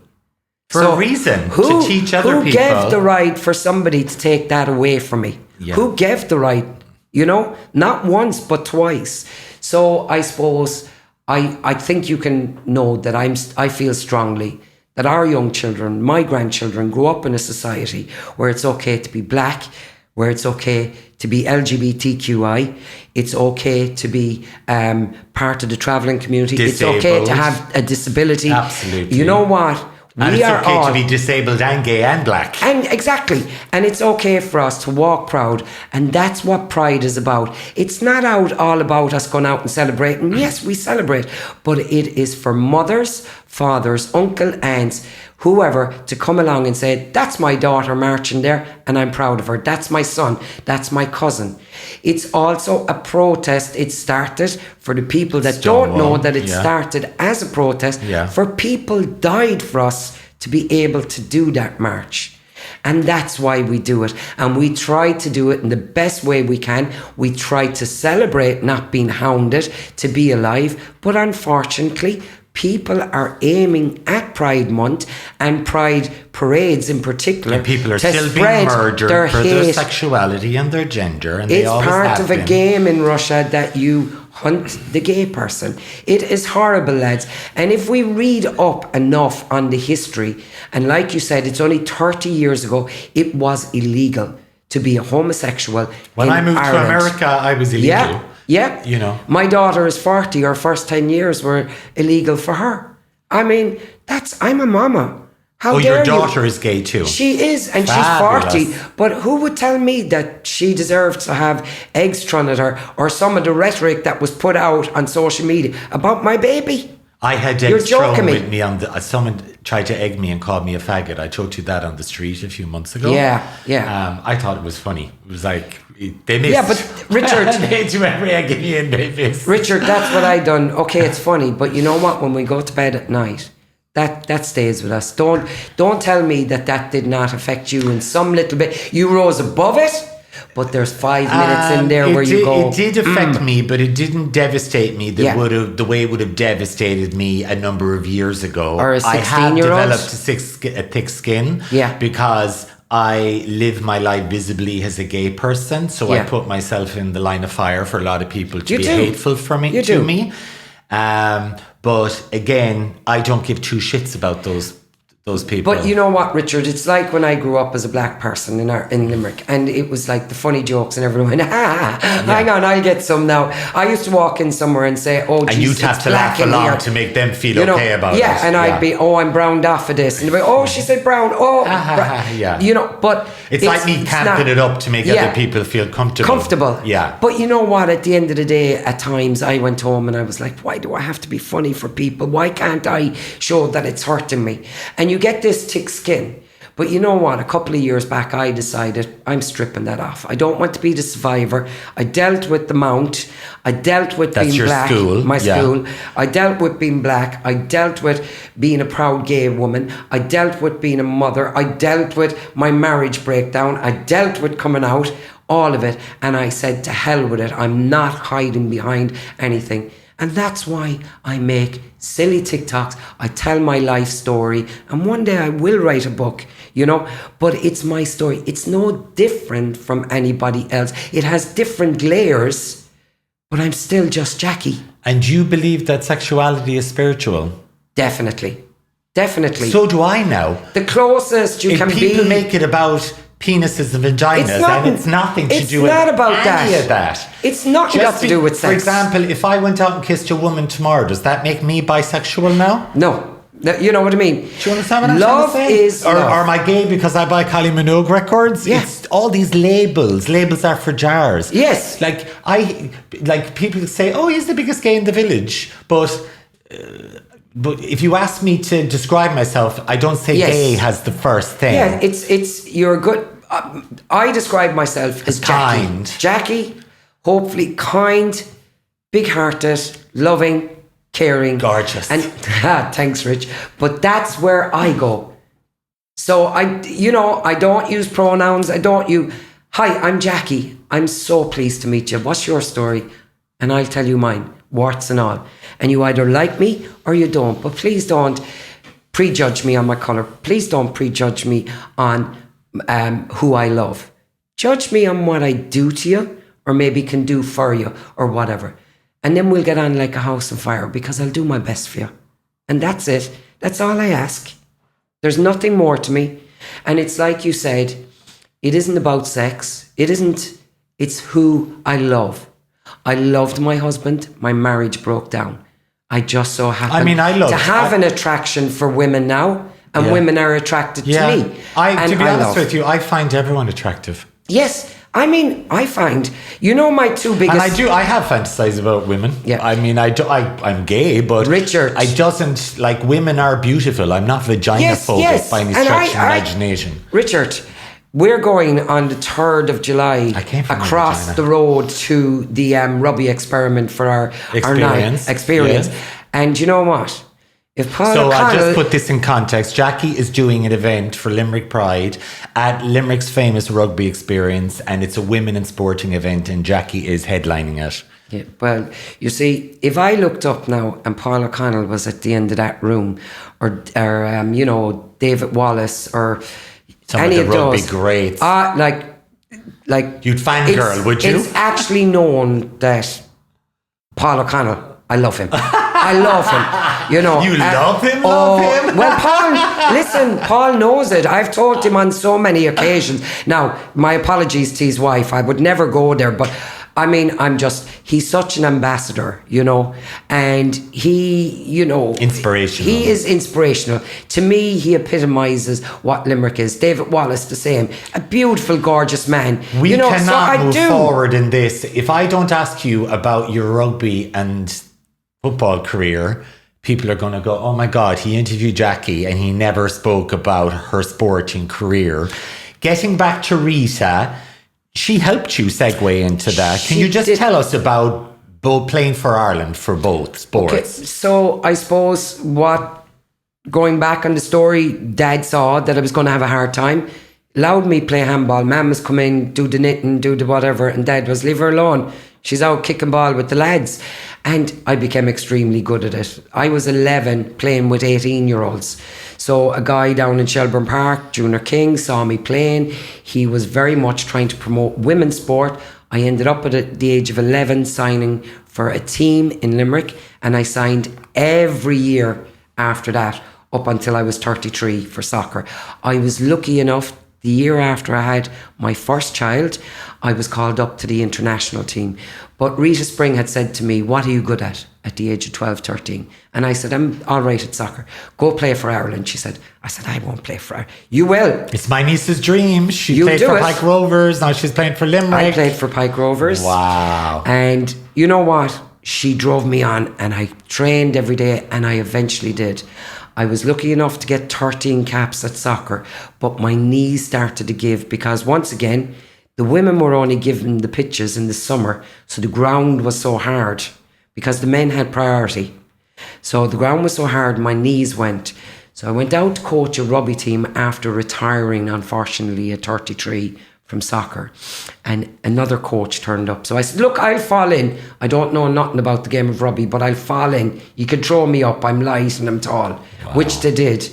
For a reason, to teach other people. Who gave the right for somebody to take that away from me? Yeah. Who gave the right? You know, not once, but twice. So I suppose I think you can know that I feel strongly that our young children, my grandchildren, grew up in a society where it's okay to be black, where it's okay to be LGBTQI, it's okay to be part of the travelling community, disabled. It's okay to have a disability. Absolutely. You know what? And it's okay to be disabled and gay and black. And exactly. And it's okay for us to walk proud. And that's what pride is about. It's not all about us going out and celebrating. Yes, we celebrate. But it is for mothers, fathers, uncle, aunts, whoever, to come along and say, that's my daughter marching there and I'm proud of her. That's my son. That's my cousin. It's also a protest. It started, for the people that don't know, that it started as a protest. For people died for us to be able to do that march. And that's why we do it. And we try to do it in the best way we can. We try to celebrate not being hounded, to be alive. But unfortunately, people are aiming at Pride Month and Pride parades in particular. And people are still being murdered for their sexuality and their gender. And it's part of a game in Russia that you hunt the gay person. It is horrible, lads. And if we read up enough on the history, and like you said, it's only 30 years ago, it was illegal to be a homosexual. When I moved Ireland. to America, I was illegal. Yeah. You know. My daughter is 40. Her first 10 years were illegal for her. I mean, I'm a mama. How dare your daughter is gay too. She is, and Fabulous. She's 40. But who would tell me that she deserves to have eggs thrown at her, or some of the rhetoric that was put out on social media about my baby? I had eggs thrown with me on the. Someone tried to egg me and called me a faggot. I told you that on the street a few months ago. Yeah. I thought it was funny. It was like they missed. Yeah, but Richard, they do every egging me and they missed. Richard, that's what I done. Okay, it's funny, but you know what? When we go to bed at night, that stays with us. Don't tell me that did not affect you in some little bit. You rose above it. But there's 5 minutes in there where you go. It did affect me, but it didn't devastate me the way it would have devastated me a number of years ago. Or a 16-year-old. I had developed a thick skin because I live my life visibly as a gay person. So I put myself in the line of fire for a lot of people to be hateful to me. But again, I don't give two shits about those those people. But you know what, Richard? It's like when I grew up as a black person in Limerick, and it was like the funny jokes, and everyone went, hang on, I'll get some now. I used to walk in somewhere and say, oh, geez, and you'd have to laugh along to make them feel okay about it. Yeah, and I'd be, oh, I'm browned off of this. And they'd be, oh, she said brown. Oh, yeah. You know, but it's like me camping it up to make other people feel comfortable. Yeah. But you know what? At the end of the day, at times I went home and I was like, why do I have to be funny for people? Why can't I show that it's hurting me? And you get this thick skin. But you know what? A couple of years back, I decided I'm stripping that off. I don't want to be the survivor. I dealt with the mount. I dealt with being black. My school. I dealt with being black. I dealt with being a proud gay woman. I dealt with being a mother. I dealt with my marriage breakdown. I dealt with coming out. All of it. And I said, to hell with it. I'm not hiding behind anything. And that's why I make silly TikToks. I tell my life story. And one day I will write a book, you know. But it's my story. It's no different from anybody else. It has different layers, but I'm still just Jackie. And you believe that sexuality is spiritual? Definitely. So do I now. The closest you can be. People make it about penises and vaginas, and it's nothing to do with any of that. It's nothing got to do with sex. For example, if I went out and kissed a woman tomorrow, does that make me bisexual now? No. You know what I mean? Do you understand what I'm love trying to say? Is or love. am I gay because I buy Kylie Minogue records? Yes. It's all these labels. Labels are for jars. Yes. Like people say, oh, he's the biggest gay in the village, but if you ask me to describe myself, I don't say gay has the first thing. Yeah, it's you're good. I describe myself as kind. Jackie, hopefully kind, big-hearted, loving, caring. Gorgeous. And thanks, Rich. But that's where I go. So I don't use pronouns. Hi, I'm Jackie. I'm so pleased to meet you. What's your story? And I'll tell you mine, warts and all. And you either like me or you don't. But please don't prejudge me on my colour. Please don't prejudge me on who I love. Judge me on what I do to you or maybe can do for you or whatever. And then we'll get on like a house on fire because I'll do my best for you. And that's it. That's all I ask. There's nothing more to me. And it's like you said, it isn't about sex. It's who I love. I loved my husband. My marriage broke down. I just so happen to have an attraction for women now. And women are attracted to me. To be honest with you, I find everyone attractive. Yes. I find, my two biggest... And I have fantasized about women. Yeah. I'm gay, but... Richard. Women are beautiful. I'm not vagina-phobic by any stretch of imagination. Richard, we're going on the 3rd of July across the road to the Robbie experiment for our night experience. Yes. And you know what? I'll just put this in context. Jackie is doing an event for Limerick Pride at Limerick's famous rugby experience, and it's a women in sporting event, and Jackie is headlining it. Yeah, well, you see, if I looked up now and Paul O'Connell was at the end of that room, or David Wallace, or some any of the rugby those, greats, you'd fangirl, would you? It's actually known that Paul O'Connell, I love him. I love him. You love him? Love him? Well, Paul knows it. I've told him on so many occasions. Now, my apologies to his wife. I would never go there, but he's such an ambassador, and he, inspirational. He is inspirational. To me, he epitomizes what Limerick is. David Wallace, the same. A beautiful, gorgeous man. We cannot move forward in this. If I don't ask you about your rugby and football career, people are going to go, oh my God, he interviewed Jackie and he never spoke about her sporting career. Getting back to Rita, she helped you segue into that. Can you just tell us about both playing for Ireland for both sports? Okay, so I suppose going back on the story, Dad saw that I was going to have a hard time, allowed me play handball. Mum was come in, do the knitting, do the whatever, and Dad was, leave her alone. She's out kicking ball with the lads. And I became extremely good at it. I was 11 playing with 18-year-olds. So a guy down in Shelburne Park, Junior King, saw me playing. He was very much trying to promote women's sport. I ended up at the age of 11 signing for a team in Limerick. And I signed every year after that up until I was 33 for soccer. I was lucky enough, the year after I had my first child, I was called up to the international team. But Rita Spring had said to me, what are you good at the age of 12, 13? And I said, I'm all right at soccer. Go play for Ireland. She said, I won't play for Ireland. You will. It's my niece's dream. She played for Pike Rovers. Now she's playing for Limerick. I played for Pike Rovers. Wow. And you know what? She drove me on and I trained every day and I eventually did. I was lucky enough to get 13 caps at soccer, but my knees started to give because once again, the women were only given the pitches in the summer, so the ground was so hard because the men had priority. So the ground was so hard, my knees went. So I went out to coach a rugby team after retiring, unfortunately, at 33 from soccer. And another coach turned up. So I said, look, I'll fall in. I don't know nothing about the game of rugby, but I'll fall in. You can throw me up. I'm light and I'm tall, which they did.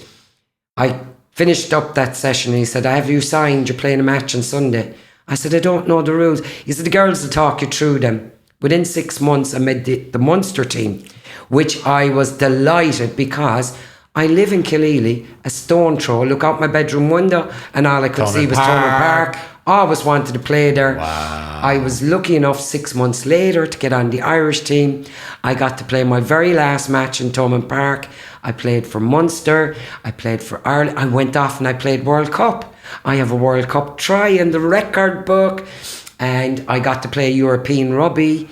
I finished up that session and he said, have you signed? You're playing a match on Sunday. I said, I don't know the rules. He said, the girls will talk you through them. Within 6 months, I made the Munster team, which I was delighted because I live in Killeely, a stone throw, look out my bedroom window, and all I could see was Thomond Park. Always wanted to play there. Wow. I was lucky enough 6 months later to get on the Irish team. I got to play my very last match in Thomond Park. I played for Munster. I played for Ireland. I went off and I played World Cup. I have a World Cup try in the record book. And I got to play European rugby.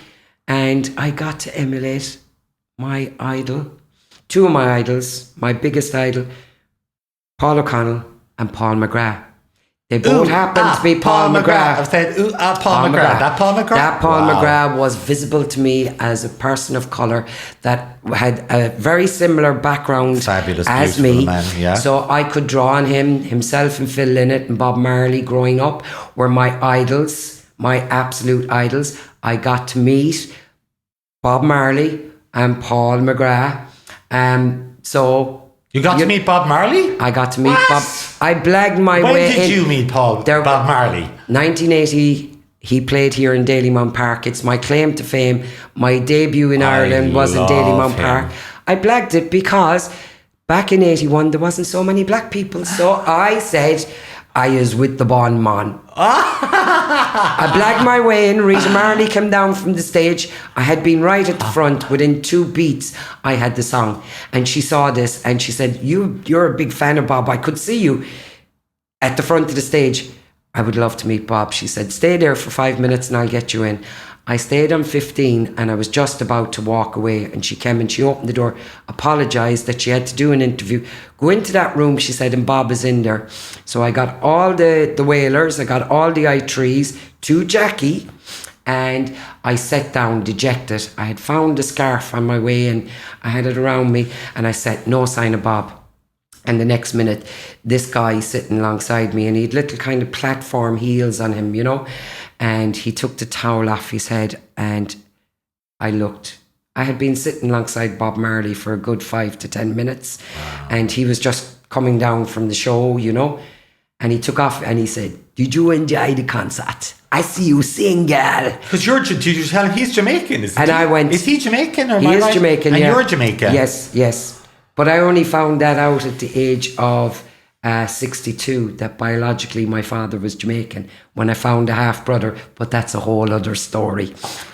And I got to emulate my idol. Two of my idols, my biggest idol, Paul O'Connell and Paul McGrath. They both happened to be Paul McGrath. I've said, Paul McGrath. That Paul McGrath? That Paul McGrath was visible to me as a person of colour that had a very similar background as me. Man, yeah. So I could draw on him. Himself and Phil Lynott and Bob Marley growing up were my idols, my absolute idols. I got to meet Bob Marley and Paul McGrath. You got to meet Bob Marley? I got to meet Bob. I blagged my way in. When did you meet Bob Marley? 1980, he played here in Dalymount Park. It's my claim to fame. My debut in Ireland was in Dalymount Park. I blagged it because back in 81, there wasn't so many black people. So I said, I is with the Bon Man. I blagged my way in. Rita Marley came down from the stage. I had been right at the front. Within 2 beats, I had the song. And she saw this and she said, you're a big fan of Bob. I could see you at the front of the stage. I would love to meet Bob. She said, stay there for 5 minutes and I'll get you in. I stayed on 15 and I was just about to walk away and she came and she opened the door, apologised that she had to do an interview. Go into that room, she said, and Bob is in there. So I got all the whalers, I got all the I3s to Jackie and I sat down dejected. I had found a scarf on my way in, I had it around me and I said, no sign of Bob. And the next minute, this guy sitting alongside me and he had little kind of platform heels on him, you know. And he took the towel off his head and I looked. I had been sitting alongside Bob Marley for a good 5 to 10 minutes. Wow. And he was just coming down from the show, you know. And he took off and he said, did you enjoy the concert? I see you sing, girl. Because did you tell him he's Jamaican? I went. Is he Jamaican? Or he is Jamaican, and yeah. You're Jamaican? Yes. But I only found that out at the age of 62, that biologically my father was Jamaican when I found a half brother, but that's a whole other story.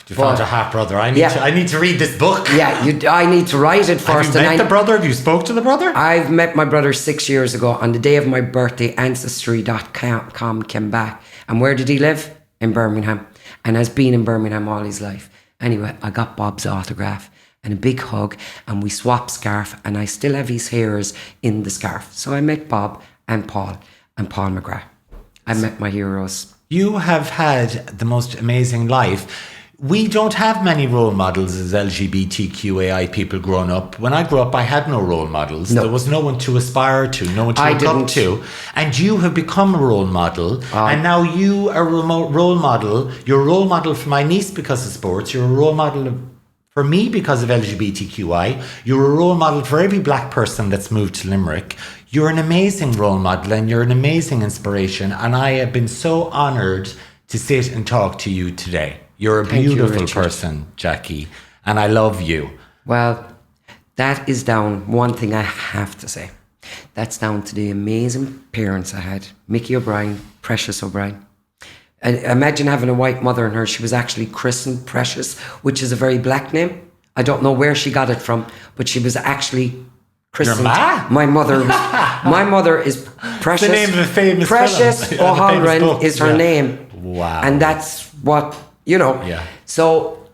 You found a half brother. I need to read this book. Yeah, I need to write it first. Have you met the brother? Have you spoke to the brother? I've met my brother 6 years ago. On the day of my birthday, Ancestry.com came back. And where did he live? In Birmingham. And has been in Birmingham all his life. Anyway, I got Bob's autograph and a big hug, and we swapped scarf, and I still have his hairs in the scarf. So I met Bob and Paul McGrath. I met my heroes. You have had the most amazing life. We don't have many role models as LGBTQAI people growing up. When I grew up, I had no role models. No. There was no one to aspire to, no one to look up to. And you have become a role model. And now you are a role model. You're a role model for my niece because of sports. You're a role model for me because of LGBTQI. You're a role model for every black person that's moved to Limerick. You're an amazing role model and you're an amazing inspiration. And I have been so honoured to sit and talk to you today. You're a beautiful person, Jackie, and I love you. Well, that is down one thing I have to say. that's down to the amazing parents I had. Mickey O'Brien, Precious O'Brien. And imagine having a white mother and her. She was actually christened Precious, which is a very black name. I don't know where she got it from, but she was actually christened. Your ma? My mother is Precious. The name of a famous Precious film. O'Halloran is her name. Wow. And that's what, you know. Yeah. So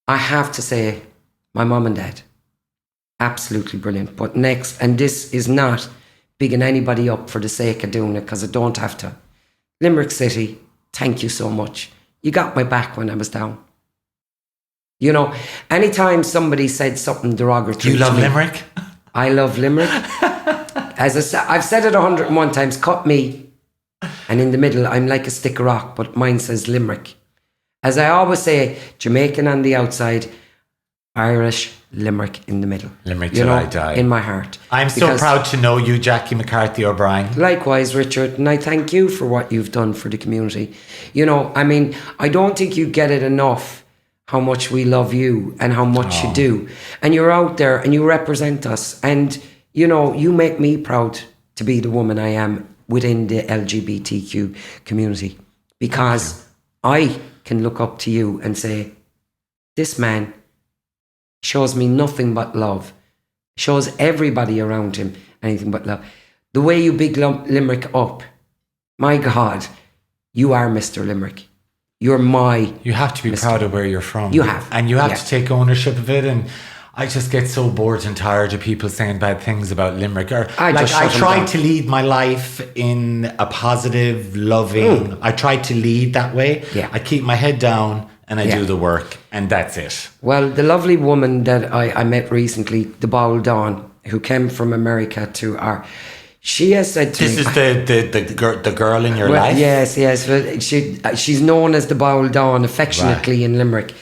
I have to say, my mum and dad, absolutely brilliant. But next, and this is not bigging anybody up for the sake of doing it, because I don't have to. Limerick City, thank you so much. You got my back when I was down. You know, anytime somebody said something derogatory. Do you love Limerick? I love Limerick. As I've said it 101 times, cut me, and in the middle, I'm like a stick of rock, but mine says Limerick. As I always say, Jamaican on the outside, Irish, Limerick in the middle. Limerick till I die. In my heart. I'm so proud to know you, Jackie McCarthy O'Brien. Likewise, Richard, and I thank you for what you've done for the community. You know, I mean, I don't think you get it enough how much we love you and how much you do. And you're out there and you represent us. And, you know, you make me proud to be the woman I am within the LGBTQ community, because I can look up to you and say, this man shows me nothing but love, shows everybody around him anything but love. The way you big Limerick up, my God, you are Mr. Limerick. You're my... You have to be proud of where you're from. You have. And you have to take ownership of it. And I just get so bored and tired of people saying bad things about Limerick. Or, I try to lead my life in a positive, loving... I try to lead that way. Yeah. I keep my head down and I do the work. And that's it. Well, the lovely woman that I met recently, the Bowl Dawn, who came from America to our... She has said to me... This is the girl in your life? Yes. Well, she's known as the Bowl Dawn affectionately in Limerick.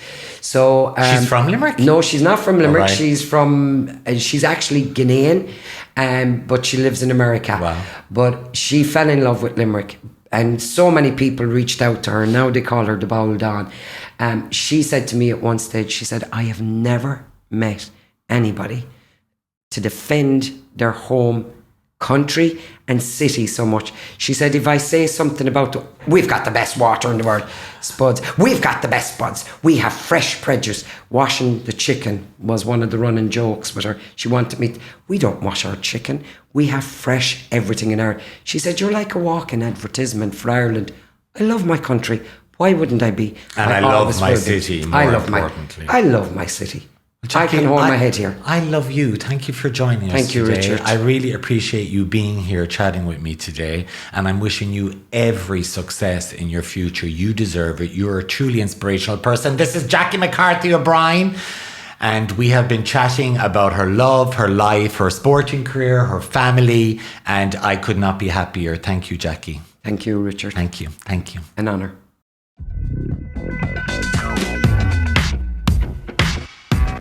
So she's from Limerick? No, she's not from Limerick. Right. She's actually Ghanaian, but she lives in America. Wow. But she fell in love with Limerick, and so many people reached out to her. Now they call her the Bowl Dawn. She said to me at one stage, she said, I have never met anybody to defend their home country and city so much. She said, if I say something about we've got the best water in the world, spuds, we've got the best spuds, we have fresh produce. Washing the chicken was one of the running jokes with her. She wanted me we don't wash our chicken, we have fresh everything in Ireland. She said, you're like a walking advertisement for Ireland. I love my country, why wouldn't I be? And I love my city, I love my city. Jackie, I can hold my head here. I love you. Thank you for joining us today. Thank you, Richard. I really appreciate you being here chatting with me today. And I'm wishing you every success in your future. You deserve it. You're a truly inspirational person. This is Jackie McCarthy O'Brien. And we have been chatting about her love, her life, her sporting career, her family. And I could not be happier. Thank you, Jackie. Thank you, Richard. Thank you. An honour.